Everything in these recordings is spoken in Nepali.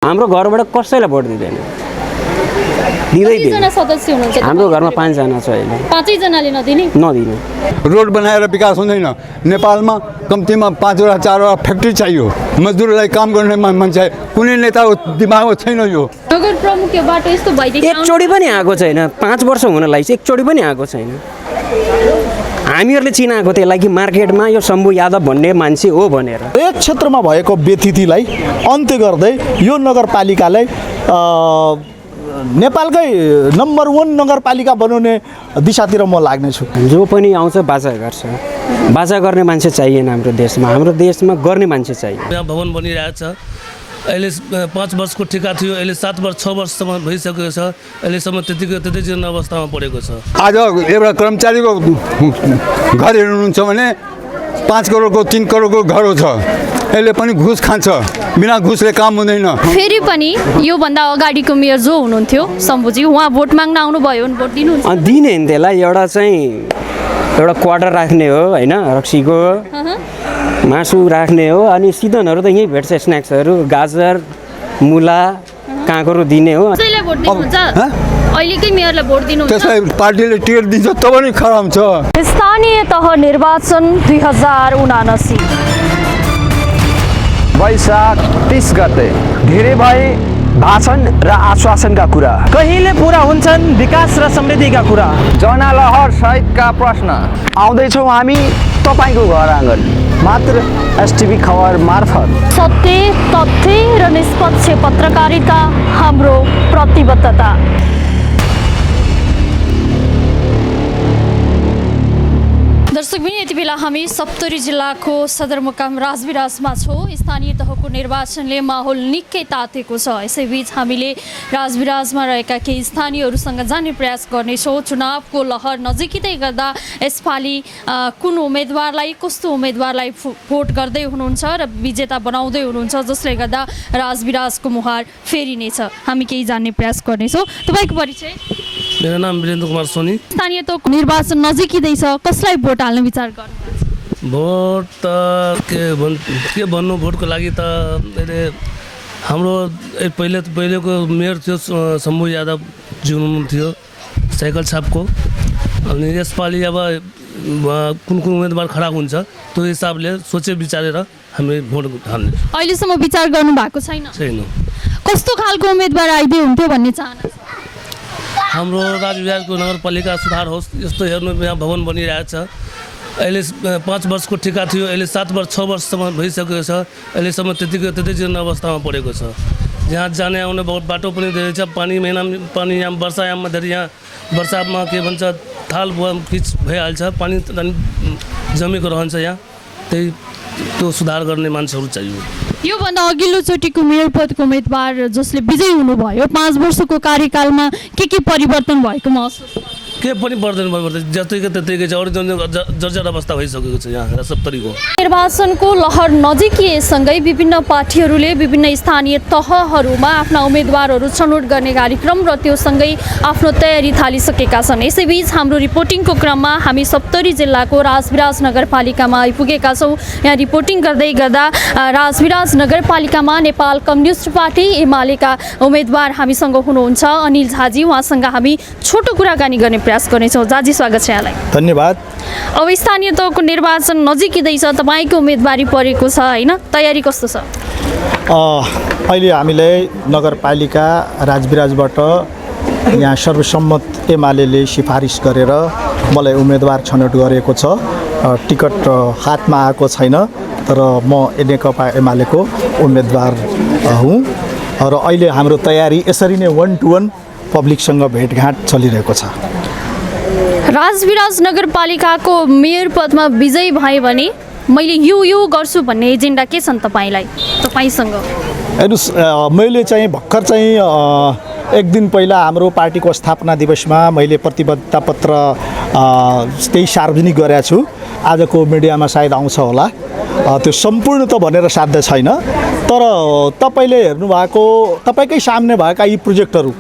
हाम्रो घरबाट कसैलाई भोट दिँदैन। कतिजना सदस्य हुनुहुन्छ? हाम्रो घरमा 5 जना छ अहिले। 5 जनाले नदिने? रोड बनाएर विकास हुँदैन। नेपालमा कम्तीमा 5 वटा 4 वटा फ्याक्ट्री चाहियो। मजदुरलाई काम गर्ने मान्छे कुनै नेताको दिमागमा छैन। यो नगर प्रमुख यो बाटो यस्तो भइदिन्छ एकचोटि पनि आएको छैन। 5 वर्ष हुन लाग्छ एकचोटि पनि आएको छैन। हामीहरूले चिनाएको त्यसलाई कि मार्केटमा यो शम्भु यादव भन्ने मान्छे हो भनेर। एक क्षेत्रमा भएको व्यतिथिलाई अन्त्य गर्दै यो नगरपालिकालाई नेपालकै नम्बर 1 नगरपालिका बनाउने दिशातिर म लाग्नेछु। जो पनि आउँछ बाजा गर्छ। बाजा गर्ने मान्छे चाहिएन हाम्रो देशमा। हाम्रो देशमा गर्ने मान्छे चाहियो। यहाँ भवन बनिरहेछ। अहिले 5 वर्षको ठेका थियो, अहिले 7 वर्ष 6 वर्षसम्म भइसकेको छ। अहिलेसम्म त्यति जीर्ण अवस्थामा परेको छ। आज एउटा कर्मचारीको घर हेर्नुहुन्छ भने 5 करोडको 3 करोडको घर छ। यसले पनि घुस खान्छ। बिना घुसले काम हुँदैन। फेरि पनि योभन्दा अगाडिको मेयर जो हुनुहुन्थ्यो शम्भुजी, उहाँ भोट माग्न आउनुभयो भने भोट दिनुहुन्छ? दिने नि त्यसलाई एउटा क्वार्टर राख्ने हो होइन, रक्सीको मासु राख्ने हो। अनि सिजनहरू त यहीँ भेट्छ। स्न्याक्सहरू गाजर मुला काँक्रो दिने हो। कसैलाई भोट दिनुहुन्छ? अहिलेकै मेयरलाई भोट दिनुहुन्छ? त्यसलाई पार्टीले टिकट दिन्छ तब नि खराब छ। स्थानीय तह निर्वाचन 2079 वैशाख 30 गते धेरै भए भाषण र आश्वासनका कुरा, कहिले पुरा हुन्छन् विकास र समृद्धिका कुरा, जनलहर सहितका प्रश्न। आउँदैछौँ हामी तपाईँको घर आँगन मात्र एसटिभी खबर मार्फत। सत्य, तथ्य र निष्पक्ष पत्रकारिता हाम्रो प्रतिबद्धता। दर्शकबिन, यति बेला हामी सप्तरी जिल्लाको सदरमुकाम राजविराजमा छौँ। स्थानीय तहको निर्वाचनले माहौल निकै तातेको छ। यसैबीच हामीले राजविराजमा रहेका केही स्थानीयहरूसँग जान्ने प्रयास गर्नेछौँ। चुनावको लहर नजिकै गर्दा यसपालि कुन उम्मेदवारलाई, कस्तो उम्मेदवारलाई भोट गर्दै हुनुहुन्छ र विजेता बनाउँदै हुनुहुन्छ, जसले गर्दा राजविराजको मुहार फेरिनेछ। हामी केही जान्ने प्रयास गर्नेछौँ। तपाईँको परिचय? मेरो नाम वीरेन्द्र कुमार सोनी। स्थानीय तहको निर्वाचन नजिकै छ, कसलाई भोट हाल्ने विचार गर्नु? भोट त के भन्नु, भोटको लागि त अहिले हाम्रो पहिलेको मेयर थियो शम्भु यादव जी हुनुहुन्थ्यो साइकल छापको। अनि यसपालि अब कुन उम्मेदवार खडा हुन्छ त्यो हिसाबले सोचे विचारेर हामी भोट हाल्ने। अहिलेसम्म विचार गर्नु भएको छैन? कस्तो खालको उम्मेदवार आइदिए हुन्थ्यो भन्ने चाहना छ? हाम्रो राजविहारको नगरपालिका सुधार होस्, यस्तो हेर्नु यहाँ भवन बनिरहेछ। अहिले 5 वर्षको ठेका थियो, अहिले 7 वर्ष 6 वर्षसम्म भइसकेको छ। अहिलेसम्म त्यति जीर्ण अवस्थामा परेको छ। यहाँ जाने आउने बाटो पनि धेरै छ। पानी यहाँ वर्षायाममा धेरै, यहाँ वर्षामा के भन्छ थाल खिच भइहाल्छ, पानी जमेको रहन्छ यहाँ। त्यो सुधार गर्ने मान्छेहरू चाहियो। योभन्दा अघिल्लोचोटिको मेयर पदको उम्मेदवार जसले विजयी हुनुभयो, 5 वर्षको कार्यकालमा के परिवर्तन भएको महसुस? के पनि पर्दैन जतिकै त्यतिकै छ। अरू जर्जर अवस्था भइसकेको छ यहाँ सप्तरीको। निर्वाचनको लहर नजिकिएसँगै विभिन्न पार्टीहरूले विभिन्न स्थानीय तहहरूमा आफ्ना उम्मेदवारहरू छनौट गर्ने कार्यक्रम र त्योसँगै आफ्नो तयारी थालिसकेका छन्। यसैबीच हाम्रो रिपोर्टिङको क्रममा हामी सप्तरी जिल्लाको राजविराज नगरपालिकामा आइपुगेका छौँ। यहाँ रिपोर्टिङ गर्दै गर्दा राजविराज नगरपालिकामा नेपाल कम्युनिस्ट पार्टी एमालेका उम्मेदवार हामीसँग हुनुहुन्छ अनिल झाजी। उहाँसँग हामी छोटो कुराकानी गर्ने प्रयास गर्नेछौँ। जाजी, स्वागत छ यहाँलाई। धन्यवाद। अब स्थानीय तहको निर्वाचन नजिकै छ, तपाईँको उम्मेदवारी परेको छ होइन, तयारी कस्तो छ? अहिले हामीले नगरपालिका राजविराजबाट यहाँ सर्वसम्मत एमाले सिफारिस गरेर मलाई उम्मेदवार छनौट गरेको छ। टिकट हातमा आएको छैन, तर म नेकपा एमालेको उम्मेदवार हुँ र अहिले हाम्रो तयारी यसरी नै 1-to-1 पब्लिकसँग भेटघाट चलिरहेको छ। राजविराज नगरपालिकाको मेयर पदमा विजयी भए भने मैले यो गर्छु भन्ने एजेन्डा के छन् तपाईँसँग? हेर्नुहोस्, मैले चाहिँ भर्खर चाहिँ 1 दिन पहिला हाम्रो पार्टीको स्थापना दिवसमा मैले प्रतिबद्धता पत्र त्यही सार्वजनिक गरेको छु। आजको मिडियामा सायद आउँछ होला। त्यो सम्पूर्ण त भनेर साध्य छैन, तर तपाईँले हेर्नुभएको, तपाईँकै सामने भएका यी प्रोजेक्टहरू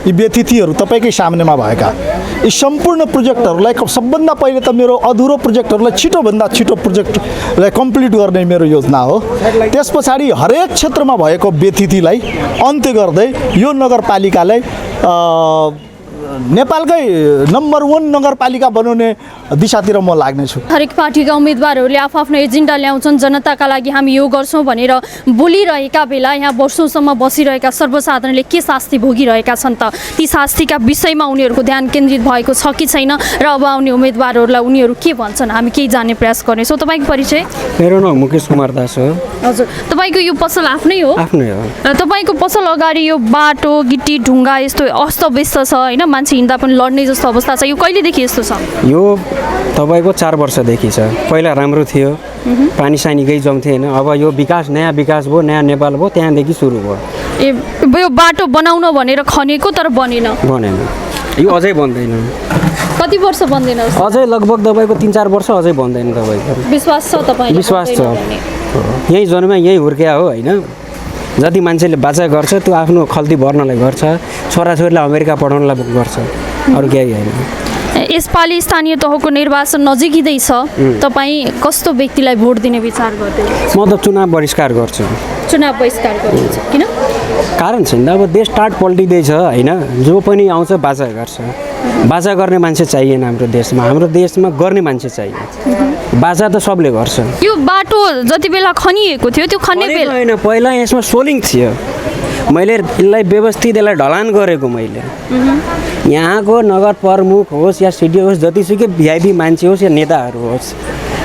यी व्यतिथिहरू तपाईँकै सामनेमा भएका यी सम्पूर्ण प्रोजेक्टहरूलाई सबभन्दा पहिले त मेरो अधुरो प्रोजेक्टहरूलाई छिटोभन्दा छिटो प्रोजेक्टलाई कम्प्लिट गर्ने मेरो योजना हो। त्यस पछाडि हरेक क्षेत्रमा भएको व्यतिथिलाई अन्त्य गर्दै यो नगरपालिकालाई नेपालकै नम्बर 1 नगरपालिका बनाउने दिशातिर म लाग्नेछु। हरेक पार्टीका उम्मेदवारहरूले आफ्नो एजेन्डा ल्याउँछन्, जनताका लागि हामी यो गर्छौँ भनेर बोलिरहेका बेला यहाँ वर्षौँसम्म बसिरहेका सर्वसाधारणले के शास्ति भोगिरहेका छन् त? ती शास्तिका विषयमा उनीहरूको ध्यान केन्द्रित भएको छ कि छैन र अब आउने उम्मेदवारहरूलाई उनीहरू के भन्छन् हामी केही जान्ने प्रयास गर्नेछौँ। तपाईँको परिचय? मेरो नाम मुकेश कुमार दास हो। हजुर, तपाईँको यो पसल आफ्नै हो? आफ्नै हो। र तपाईँको पसल अगाडि यो बाटो गिट्टी ढुङ्गा यस्तो अस्तव्यस्त छ होइन, मान्छे हिँड्दा पनि लड्ने जस्तो अवस्था छ, यो कहिलेदेखि यस्तो छ? यो तपाईँको 4 वर्षदेखि छ। पहिला राम्रो थियो, पानी सानी केही जम्थेन। अब यो विकास नयाँ विकास भयो, नयाँ नेपाल भयो, त्यहाँदेखि सुरु भयो। ए यो बाटो बनाउन भनेर खनेको तर बनेन? बनेन, यो अझै बन्दैन। कति वर्ष बन्दैन? अझै लगभग तपाईँको 3-4 वर्ष अझै बन्दैन। तपाईँको विश्वास छ तपाईँलाई? विश्वास छ। यही जन्म यही हुर्किया हो होइन। जति मान्छेले बाचा गर्छ त्यो आफ्नो खल्ती भर्नलाई गर्छ, छोराछोरीलाई अमेरिका पढाउनलाई गर्छ, अरू केही होइन। यसपालि स्थानीय तहको निर्वाचन नजिकै छ, तपाईँ कस्तो व्यक्तिलाई भोट दिने विचार गर्दै? म त चुनाव बहिष्कार गर्छु। चुनाव बहिष्कार गर्नुहुन्छ किन? कारण छैन, अब देश टाट पल्टिँदैछ होइन। जो पनि आउँछ बाचा गर्छ। बाचा गर्ने मान्छे चाहिएन हाम्रो देशमा। हाम्रो देशमा गर्ने मान्छे चाहियो। बाचा त सबले गर्छ। यो बाटो जति बेला खनिएको थियो त्यो खने बेला होइन, पहिला यसमा सोलिङ थियो। मैले यसलाई व्यवस्थित यसलाई ढलान गरेको मैले। यहाँको नगर प्रमुख होस् या सिडी होस्, जतिसुकै भिआइपी मान्छे होस् या नेताहरू होस्,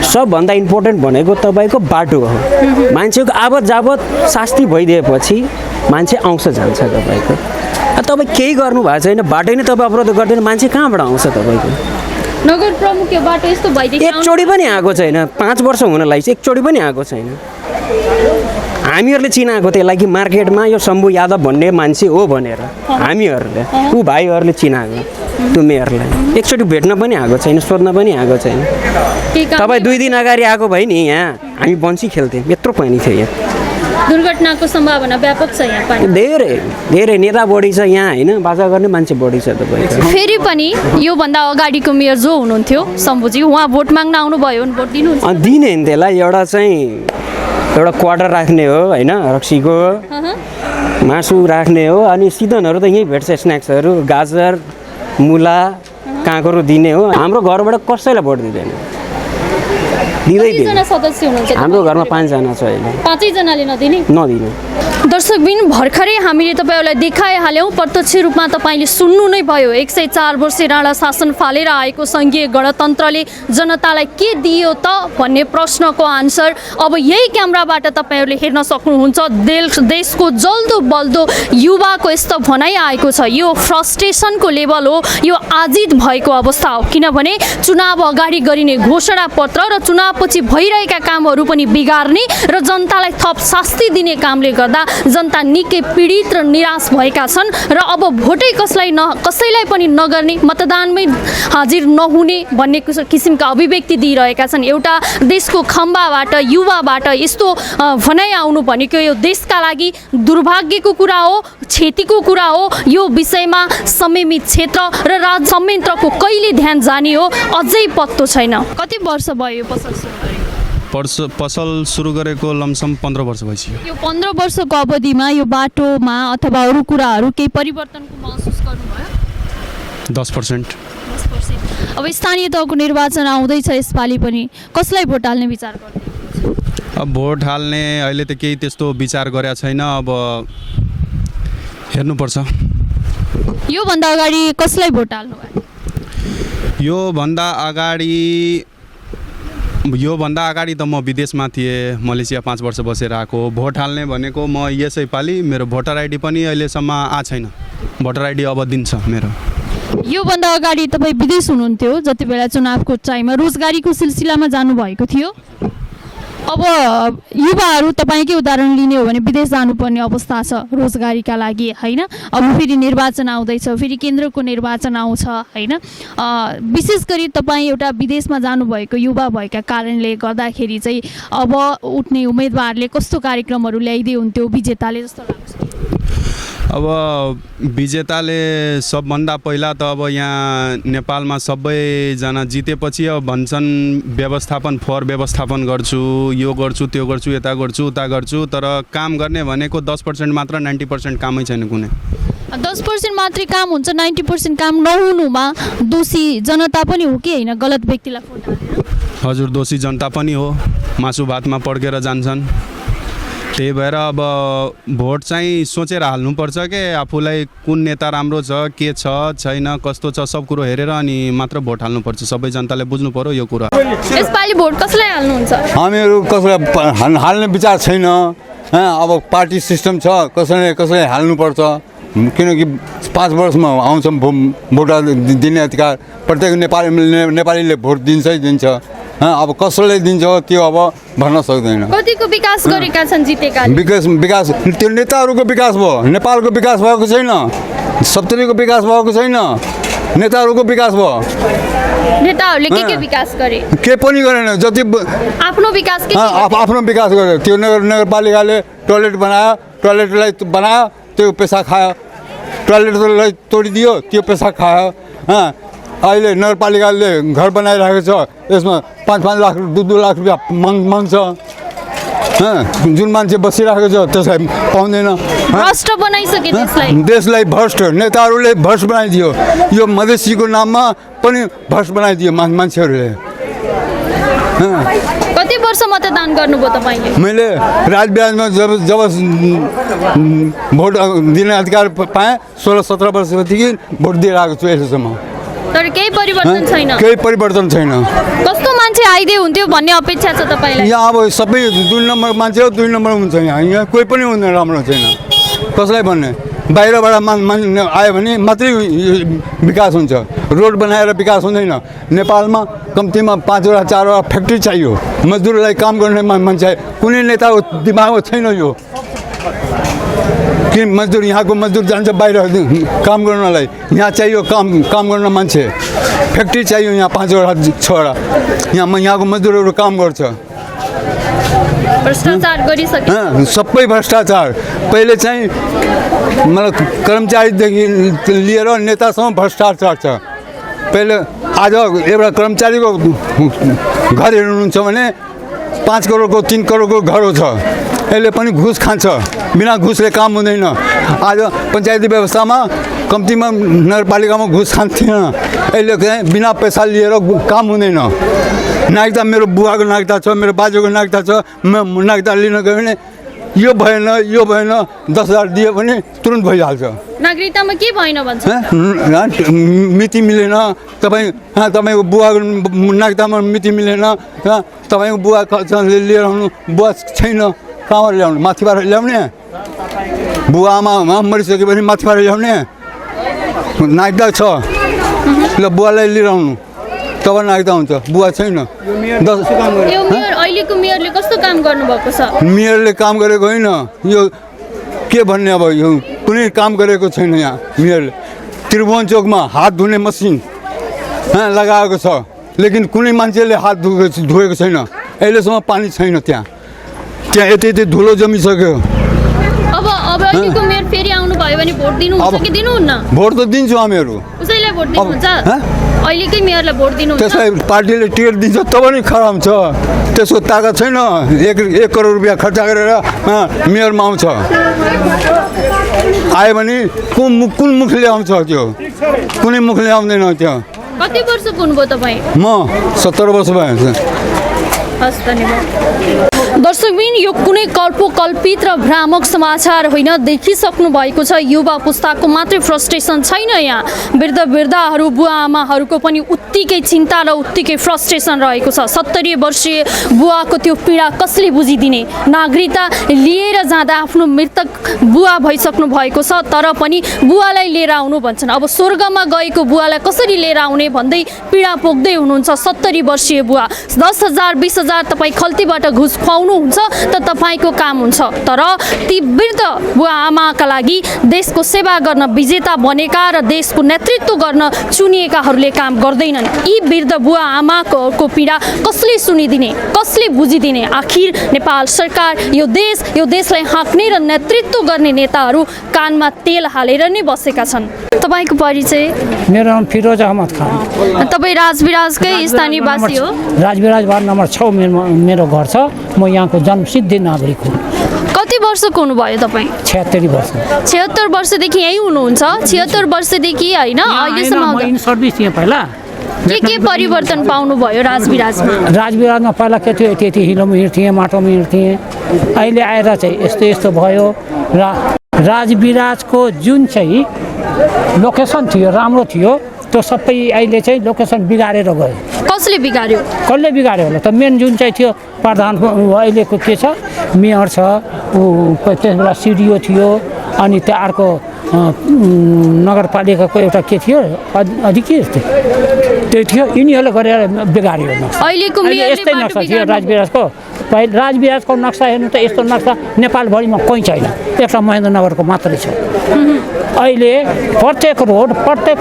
सबभन्दा इम्पोर्टेन्ट भनेको तपाईँको बाटो हो। मान्छेको आवत जावत शास्ति भइदिएपछि मान्छे आउँछ जान्छ। तपाईँको तपाईँ केही गर्नु भएको छैन, बाटो नै तपाईँ अवरोध गर्दैन, मान्छे कहाँबाट आउँछ तपाईँको? नगर प्रमुख यो बाटो यस्तो भइदियो, एकचोटि पनि आएको छैन। 5 वर्ष हुन लागि एकचोटि पनि आएको छैन। हामीहरूले चिनाएको त्यसलाई कि मार्केटमा यो शम्भु यादव भन्ने मान्छे हो भनेर हामीहरूले, ऊ भाइहरूले चिनाएको, त्यो मेयरलाई एकचोटि भेट्न पनि आएको छैन, सोध्न पनि आएको छैन। तपाईँ 2 दिन अगाडि आएको भए नि यहाँ हामी बन्सी खेल्थ्यौँ, यत्रो पानी थियो यहाँ। दुर्घटनाको सम्भावना व्यापक छ यहाँ पानी। धेरै धेरै नेता बढी छ यहाँ होइन, बाजा गर्ने मान्छे बढी छ तपाईँको। फेरि पनि योभन्दा अगाडिको मेयर जो हुनुहुन्थ्यो शम्भुजी, उहाँ भोट माग्न आउनुभयो, भोट दिनुहुन्छ? दिने नि त्यसलाई। एउटा क्वार्टर राख्ने हो होइन, रक्सीको मासु राख्ने हो, अनि सिजनहरू त यहीँ भेट्छ, स्न्याक्सहरू गाजर मुला काँक्रो दिने हो। हाम्रो घरबाट कसैलाई भोट दिँदैन, कतिजना सदस्य हुनुहुन्छ? हाम्रो घरमा 5 जना छ अहिले। 5 जनाले नदिने? नदिने। दर्शकबिन, भर्खरै हामीले तपाईँहरूलाई देखाइहाल्यौँ, प्रत्यक्ष रूपमा तपाईँले सुन्नु नै भयो। 104 वर्षे राणा शासन फालेर आएको सङ्घीय गणतन्त्रले जनतालाई के दियो त भन्ने प्रश्नको आन्सर अब यही क्यामेराबाट तपाईँहरूले हेर्न सक्नुहुन्छ। देशको जल्दो बल्दो युवाको यस्तो भनाइ आएको छ। यो फ्रस्ट्रेसनको लेभल हो, यो आजित भएको अवस्था हो। किनभने चुनाव अगाडि गरिने घोषणा पत्र र चुनावपछि भइरहेका कामहरू पनि बिगार्ने र जनतालाई थप शास्ति दिने कामले गर्दा जनता निकै पीडित र निराश भएका छन् र अब भोटै कसैलाई पनि नगर्ने, मतदानमै हाजिर नहुने भन्ने किसिमका अभिव्यक्ति दिइरहेका छन्। एउटा देशको खम्बाबाट युवाबाट यस्तो भनाइ आउनु भनेको यो देशका लागि दुर्भाग्यको कुरा हो, क्षतिको कुरा हो। यो विषयमा संयमित क्षेत्र र राज संयन्त्रको कहिले ध्यान जाने हो अझै पत्तो छैन। कति वर्ष भयो यो पसल सुरु गरेको? पसल सुरु गरेको लमसम 15 वर्ष भइसक्यो। यो 15 वर्षको अवधिमा यो बाटोमा अथवा अरू कुराहरू केही परिवर्तनको महसुस गर्नुभयो? 10%। अब स्थानीय तहको निर्वाचन आउँदैछ, यसपालि पनि कसलाई भोट हाल्ने विचार गर्नुहुन्छ? अब भोट हाल्ने अहिले त केही त्यस्तो विचार गरेको छैन, अब हेर्नुपर्छ। योभन्दा अगाडि कसलाई भोट हाल्नुभयो? योभन्दा अगाडि त म विदेशमा थिएँ, मलेसिया 5 वर्ष बसेर आएको। भोट हाल्ने भनेको म यसैपालि मेरो भोटर आइडी पनि अहिलेसम्म आएको छैन। भोटर आइडी अब दिन्छ मेरो। योभन्दा अगाडि तपाईँ विदेश हुनुहुन्थ्यो, जति बेला चुनावको टाइममा रोजगारीको सिलसिलामा जानुभएको थियो। अब युवाहरू तपाईँकै उदाहरण लिने हो भने विदेश जानुपर्ने अवस्था छ रोजगारीका लागि होइन। अब फेरि निर्वाचन आउँदैछ, फेरि केन्द्रको निर्वाचन आउँछ होइन। विशेष गरी तपाईँ एउटा विदेशमा जानुभएको युवा भएका कारणले गर्दाखेरि चाहिँ अब उठ्ने उम्मेदवारले कस्तो कार्यक्रमहरू ल्याइदिए हुन्थ्यो विजेताले जस्तो लाग्छ? अब विजेताले सबभन्दा पहिला त अब यहाँ नेपालमा सबैजना जितेपछि अब भन्छन् व्यवस्थापन गर्छु, यो गर्छु, त्यो गर्छु, यता गर्छु, उता गर्छु, तर काम गर्ने भनेको 10% मात्र, 90% कामै छैन कुनै। 10% मात्रै काम हुन्छ, 90% काम नहुनुमा दोषी जनता पनि हो कि होइन? गलत व्यक्तिलाई भोट हालेर हजुर, दोषी जनता पनि हो, मासु भातमा पड्केर जान्छन्। त्यही भएर अब भोट चाहिँ सोचेर हाल्नुपर्छ कि आफूलाई कुन नेता राम्रो छ, के छ छैन, कस्तो छ, सब कुरो हेरेर अनि मात्र भोट हाल्नुपर्छ। सबै जनताले बुझ्नु पर्यो यो कुरा। यसपालि भोट कसलाई हाल्नुहुन्छ? हामीहरू कसैलाई हाल्ने विचार छैन। अब पार्टी सिस्टम छ, कसैले हाल्नुपर्छ, किनकि 5 वर्षमा आउँछ भोट दिने अधिकार प्रत्येक नेपालीले भोट दिन्छ। अब कसैले दिन्छ त्यो अब भन्न सक्दैन। कतिको विकास गरेका छन् जितेका? विकास त्यो नेताहरूको विकास भयो, नेपालको विकास भएको छैन, सप्तरीको विकास भएको छैन, नेताहरूको विकास भयो। नेताहरूले के विकास गरे? के पनि गरेन, जति आफ्नो विकास के आफ्नो विकास गर्यो। त्यो नगरपालिकाले टोयलेटलाई बनायो, त्यो पैसा खायो, टोयलेटलाई तोडिदियो, त्यो पैसा खायो। अहिले नगरपालिकाले घर बनाइरहेको छ, यसमा 5-5 लाख 2-2 लाख रुपियाँ माग्छ। जुन मान्छे बसिरहेको छ त्यसलाई पाउँदैन। भ्रष्ट बनाइसके देशलाई भ्रष्ट नेताहरूले भ्रष्ट बनाइदियो। यो मधेसीको नाममा पनि भ्रष्ट बनाइदियो मान्छेहरूले। कति वर्ष मतदान गर्नुभयो तपाईँले? मैले राजविराजमा जब भोट दिने अधिकार पाएँ 16-17 वर्षदेखि भोट दिएर आएको छु अहिलेसम्म। तर केही परिवर्तन छैन? केही परिवर्तन छैन। कस्तो मान्छे आइदिए हुन्थ्यो भन्ने अपेक्षा छ तपाईँलाई? यहाँ अब सबै 2 नम्बर मान्छे हो, 2 नम्बर हुन्छ। यहाँ कोही पनि हुँदैन, राम्रो छैन। कसलाई भन्ने? बाहिरबाट आयो भने मात्रै विकास हुन्छ, रोड बनाएर विकास हुँदैन। नेपालमा कम्तीमा 5वटा 4वटा फ्याक्ट्री चाहियो, मजदुरलाई काम गर्ने मान्छे। कुनै नेताको दिमागमा छैन यो कि मजदुर, यहाँको मजदुर जान्छ बाहिर काम गर्नलाई। यहाँ चाहियो काम गर्न मान्छे, फ्याक्ट्री चाहियो। यहाँ 5वटा 6वटा यहाँको मजदुरहरू काम गर्छ। भ्रष्टाचार गरिसके, सबै भ्रष्टाचार। पहिले चाहिँ मतलब कर्मचारीदेखि लिएर नेतासम्म भ्रष्टाचार छ। पहिले आज एउटा कर्मचारीको घर हेर्नुहुन्छ भने 5 करोडको 3 करोडको घर छ, यसले पनि घुस खान्छ। बिना घुसले काम हुँदैन। आज पञ्चायती व्यवस्थामा कम्तीमा नगरपालिकामा घुस खान्थेन, यसले चाहिँ बिना पैसा लिएर काम हुँदैन। नागरिकता मेरो बुवाको नागरिकता छ, मेरो बाजेको नागरिकता छ, म नागरिकता लिन गयो भने यो भएन 10,000 दियो भने तुरन्त भइहाल्छ। नागरिकतामा के भएन भन्छ? मिति मिलेन, तपाईँको बुवाको नागरिकतामा मिति मिलेन, तपाईँको बुवा लिएर आउनु, बुवा छैन, कहाँबाट ल्याउनु? माथिबाट ल्याउने? बुवा आमा मरिसक्यो भने माथिबाट ल्याउने? नागरिकता छ ल बुवालाई लिएर आउनु, तब नागरिकता हुन्छ। बुवा छैन। अहिलेको मेयरले कस्तो काम गर्नुभएको छ? मेयरले काम गरेको होइन, यो के भन्ने अब, यो कुनै काम गरेको छैन। यहाँ मेयरले त्रिभुवन चोकमा हात धुने मसिन लगाएको छ, लेकिन कुनै मान्छेले हात धोएको छैन। अहिलेसम्म पानी छैन। त्यहाँ यति धुलो जमिसक्यो। अब अहिलेको मेयर फेरि आउनु भयो भने भोट दिनुहुन्छ कि दिनुहुन्न? भोट त दिन्छु हामीहरू। उसैलाई भोट दिनुहुन्छ? अहिलेकै मेयरलाई भोट दिनुहुन्छ? त्यसलाई पार्टीले टिकट दिन्छ तब नि खराब छ। त्यसको ताकत छैन। 1 करोड रुपियाँ खर्च गरेर मेयरमा आउँछ। आयो भने कुन मुखले आउँछ? त्यो कुनै मुखले आउँदैन। त्यो कति वर्षको हुनुभयो तपाईँ? म 70 वर्ष भयो। हस्, धन्यवाद। दर्शकबिन, यो कुनै कल्पित र भ्रामक समाचार होइन। देखिसक्नु भएको छ युवा पुस्ताको मात्रै फ्रस्ट्रेसन छैन। यहाँ वृद्धहरू बुवा आमाहरूको पनि उत्तिकै चिन्ता र उत्तिकै फ्रस्ट्रेसन रहेको छ। 70 वर्षीय बुवाको त्यो पीडा कसले बुझिदिने? नागरिकता लिएर जाँदा आफ्नो मृतक बुवा भइसक्नु भएको छ, तर पनि बुवालाई लिएर आउनु भन्छन्। अब स्वर्गमा गएको बुवालाई कसरी लिएर आउने भन्दै पीडा पोख्दै हुनुहुन्छ 70 वर्षीय बुवा। 10,000 20,000 तपाईँ खल्तीबाट घुस खुवाउनु पाउनुहुन्छ त तपाईँको काम हुन्छ। तर ती वृद्ध बुवा आमाका लागि देशको सेवा गर्न विजेता बनेका र देशको नेतृत्व गर्न चुनिएकाहरूले काम गर्दैनन्। यी वृद्ध बुवा आमाको पीडा कसले सुनिदिने, कसले बुझिदिने? आखिर नेपाल सरकार, यो देशलाई हाँक्ने र नेतृत्व गर्ने नेताहरू कानमा तेल हालेर नै बसेका छन्। तपाईँको परिचय? मेरो नाम फिरोज अहमद खान। तपाईँ राजविराजकै स्थानीयवासी हो? राजविराज वार्ड नम्बर 6 मेरो घर छ। म यहाँको जन्मसिद्ध नागरिक हुँ। कति वर्षको हुनुभयो तपाईँ? 76 वर्ष। 76 वर्षदेखि यहीँ हुनुहुन्छ? 76 वर्षदेखि होइन, अहिलेसम्म इन सर्भिस थिएँ पहिला। के परिवर्तन पाउनुभयो राजविराजमा? राजविराजमा पहिला के थियो, यति हिलोमा हिँड्थेँ, माटोमा हिँड्थेँ। अहिले आएर चाहिँ यस्तो भयो। राजविराजको जुन चाहिँ लोकेसन थियो, राम्रो थियो, त्यो सबै अहिले चाहिँ लोकेसन बिगारेर गयो। कसले बिगार्यो? कसले बिगार्यो होला त? मेन जुन चाहिँ थियो प्रधान अहिलेको के छ, मेयर छ, त्यस बेला सिडिओ थियो, अनि त्यो अर्को नगरपालिकाको एउटा के थियो, अधिकारी त्यो थियो। यिनीहरूले गरेर बिगार्यो। अहिलेको यस्तै नक्सा थियो राजविराजको। राजविराजको नक्सा हेर्नु त यस्तो नक्सा नेपालभरिमा कोही छैन, एउटा महेन्द्रनगरको मात्रै छ। अहिले प्रत्येक रोड, प्रत्येक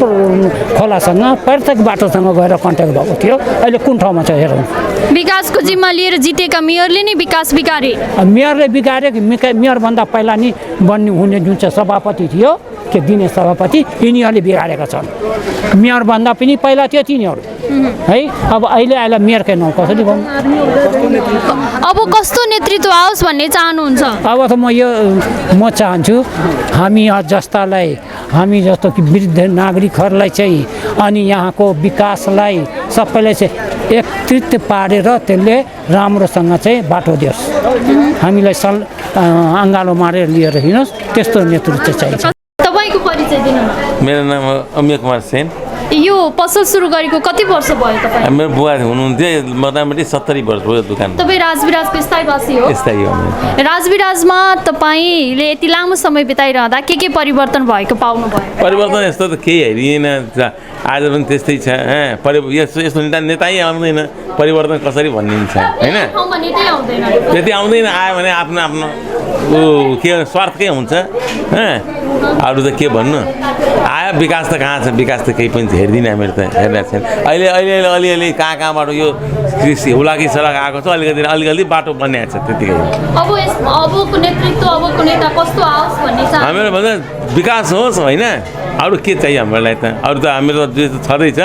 खोलासँग, प्रत्येक बाटोसँग गएर कन्ट्याक्ट भएको थियो। अहिले कुन ठाउँमा छ हेरौँ। विकासको जिम्मा लिएर जितेका मेयरले नै विकास बिगारे। मेयरले बिगारे कि मेयरभन्दा पहिला नि हुने जुन चाहिँ सभापति थियो, के दिनेश सभापति, यिनीहरूले बिगारेका छन्। मेयरभन्दा पनि पहिला थियो तिनीहरू है। अब अहिले आएर मेयरकै नाउँ कसरी भन्नु? अब कस्तो नेतृत्व आओस् भन्ने चाहनुहुन्छ? अब त म चाहन्छु हामी जस्तालाई, हामी जस्तो कि वृद्ध नागरिकहरूलाई चाहिँ, अनि यहाँको विकासलाई सबैलाई चाहिँ एकत्रित पारेर त्यसले राम्रोसँग चाहिँ बाटो दियोस्, हामीलाई अँगालो मारेर लिएर हिँडोस्, त्यस्तो नेतृत्व चाहिन्छ। तपाईँको परिचय दिनु न। मेरो नाम हो अमिय कुमार सेन। यो पसल सुरु गरेको कति वर्ष भयो तपाईँ? मेरो बुवा हुनुहुन्थ्यो, मोटामोटी 70 वर्ष भयो दोकान। तपाईँ राजविराजको स्थायीवासी हो? स्थायी हो। राजविराजमा तपाईँले यति लामो समय बिताइरहँदा के परिवर्तन भएको पाउनुभयो? परिवर्तन यस्तो त केही हेरिएन, आज पनि त्यस्तै छ। यस्तो नेतै आउँदैन, परिवर्तन कसरी भनिन्छ होइन? त्यति आउँदैन। आयो भने आफ्नो आफ्नो के स्वार्थकै हुन्छ। अरू त के भन्नु, आयो विकास त कहाँ छ? विकास त केही पनि हेर्दिनँ, हामीहरू त हेरिरहेको छैन। अलिअलि कहाँबाट यो कृषि हुलाकी सडक आएको छ, अलिकति बाटो बनिएको छ, त्यतिकै। अबको नेतृत्व, अबको नेता कस्तो आओस् भन्ने चाहन्छ? हामीहरू भन्दा विकास होस् होइन, अरू के चाहियो हामीहरूलाई त? अरू त हामीहरू त छँदैछ।